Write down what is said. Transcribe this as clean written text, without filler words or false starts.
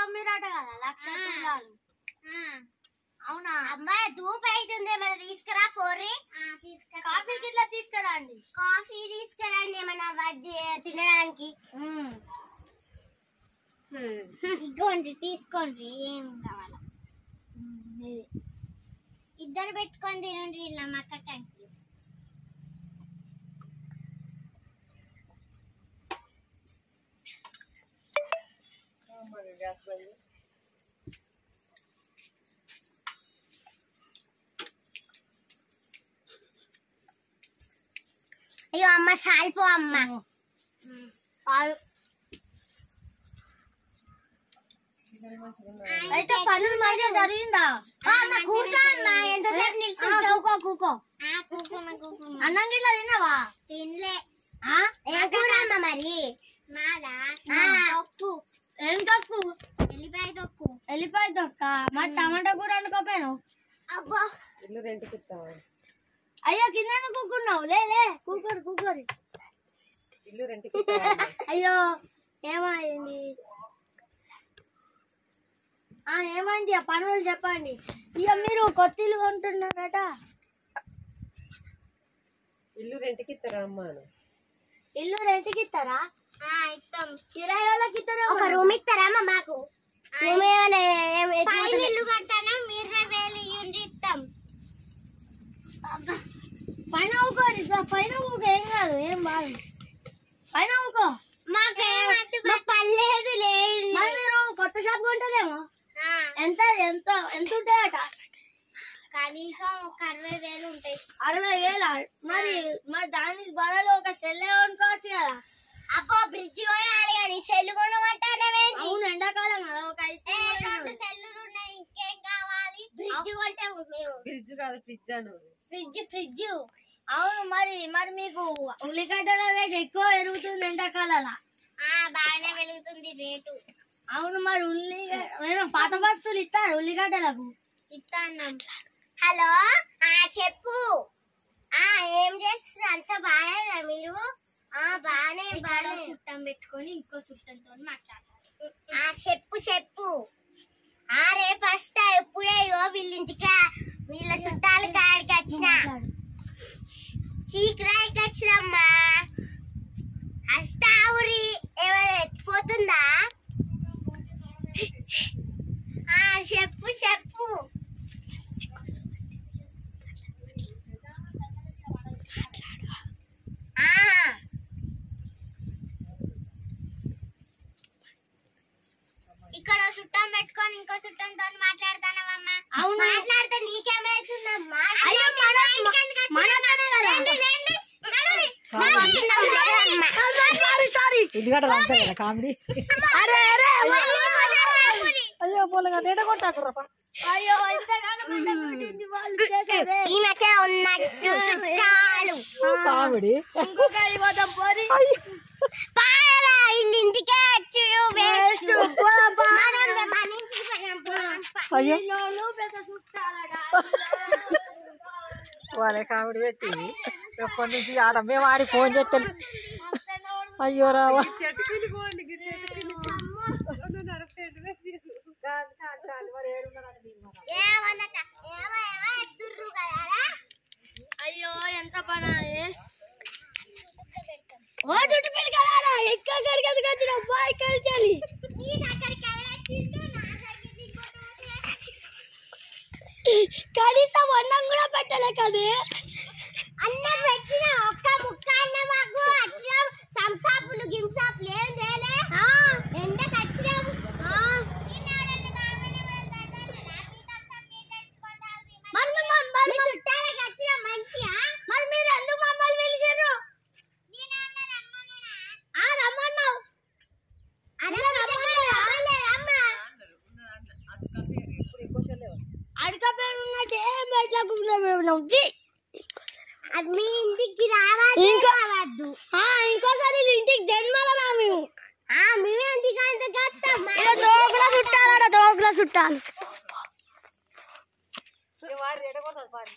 అమ్మిరాట కదా 1,00,000 తులాలు. అవునా అమ్మాయి ధూప్ అవుతుంది, ఏమైనా తీసుకురా పోర్రి. కాఫీకి ఇట్లా తీసుకురండి. కాఫీ తీసుకురండి ఏమన్నా తినడానికి. ఇగోండి తీసుకోండి, ఏం కావాలా ఇద్దరు పెట్టుకొని తినండి. ఇలా మక్క కంకి అయ్యో అమ్మ సాల్పో అమ్మ. అయితే పనులు మంచిగా జరిగిందా? కూర్చో అమ్మ, ఎంతసేపు నిల్చుంటావు? కూకో అన్నం గిట్లా తిన్నావా? తినలే. ఏం కూర అమ్మ మరి? మాదా తొక్కు. ఏం తొక్కు? ఎల్లిపాయ తొక్కు. ఎల్లిపాయ తొక్క. మరి టమాటా కూర అనుకోపోయాను. అబ్బా ఇల్లు రెంట్కి ఇస్తావా? అయ్యో కింద కూకున్నావు. లే కూకోరు. ఇల్లు రెంట్కి ఇస్తావా? అయ్యో ఏమైంది? ఏమైంది? ఆ పనులు చెప్పండి. ఇక మీరు కొత్త ఇల్లు కొంటున్నారట. ఇల్లు రెంట్కి ఇస్తారా అమ్మా? ఇల్లు రెంట్కి ఇస్తారా? ఇస్తాం. కిరాయి వాళ్ళకి ఇస్తారా? ఒక రూమ్ ఇస్తారా అమ్మ మాకు? ఇల్లు కట్టానా? 20,000 ఇవ్వండి, ఇస్తాం. పైన ఊకోండి. పైన ఊకో, ఏం కాదు, ఏం బాగు. పైన ఊకో. మాకు పర్లేదు లేదు. మరి మీరు కొత్త షాప్ కొంటారేమో. ఎంత ఎంత ఎంత ఉంటాయట? కనీసం ఒక 60,000 ఉంటాయి. 60,000? మరి దానికి బదులు ఒక సెల్ కొనుక్కోవచ్చు కదా. అబ్బో బ్రిడ్జ్ కొనాలి కానీ సెల్ కొనమంటానే. అవును, ఎండాకాలం కదా. ఒక 2 సెల్లులు ఉన్నాయి, ఇంకేం కావాలి? బ్రిడ్జ్ కొంటే ఫ్రిడ్జ్ కాదు, ఫ్రిడ్జ్ అను. ఫ్రిడ్జ్. అవును, మరి మీకు ఉల్లిగడ్డల రేట్ ఎక్కువ పెరుగుతుంది ఎండాకాలంలో. బాగానే వెలుగుతుంది రేటు. అవును, మరి ఉల్లిగడ్డ పాత వస్తువులు ఇస్తారు ఉల్లిగడ్డలకు. ఇస్తాను. హలో చెప్పు. ఏం చేస్తున్నారు? అంత బాగా మీరు? బాగానే చుట్టం పెట్టుకొని ఇంకో చుట్టంతో మాట్లాడాలి. చెప్పు. రేపు వస్తా. ఎప్పుడే వీళ్ళింటికి వీళ్ళ చుట్టాలు కాడికి వచ్చిన చీకరాయికి వచ్చినమ్మా. వస్తా ఊరి. ఏమైనా ఎత్తిపోతుందా? చెప్పు. ఇక్కడ చుట్టం పెట్టుకొని ఇంకో చుట్టంతో మాట్లాడతానమ్మా. మాట్లాడితే నీకేమవుతుందమ్మా? కామెడీ. అయ్యో పొలగా నేట కొట్టాకురా. అయ్యో ఈ మధ్య ఉన్నట్టు చుట్టాలు కామెడీ. ఇంకొకరి పోతాం పోరి. పారా ఇల్లింటికే వచ్చుడు వేస్ట్. అయ్యో పెద్ద చుట్టాలడా. వాళ్ళే కామెడీ పెట్టి ఎప్పటి నుంచి ఆడ మేము ఆడి ఫోన్ చేస్తాను. అయ్యో రావా. అయ్యో ఎంత పని. ఓ చుట్టు పిల్లగారా, ఎక్కడికి వచ్చిన బాయ్ కలిచాలి. కనీసం అన్నం కూడా పెట్టలే కదా. అన్నం పెట్టిన ఒక్క ముక్క అన్న మాకు వచ్చిన సంసాపులు గింసాపులు ఏం చేయలే. ఎండకు వచ్చినాం. చుట్టాలకు వచ్చిన మంచిగా. మరి మీరు ఎందుకు మమ్మల్ని పిలిచారు? రమ్మన్నావు. అడకపోయిన ఉన్నట్టు ఏం పెట్టలేకుండా అది మీ ఇంటికి రావాలి. రావద్దు. ఇంకోసారి ఇంటికి జన్మల రా మేము. మేమే ఇంటికి చుట్టాలట. చుట్టాలు వాడు ఎడగొడతాడు.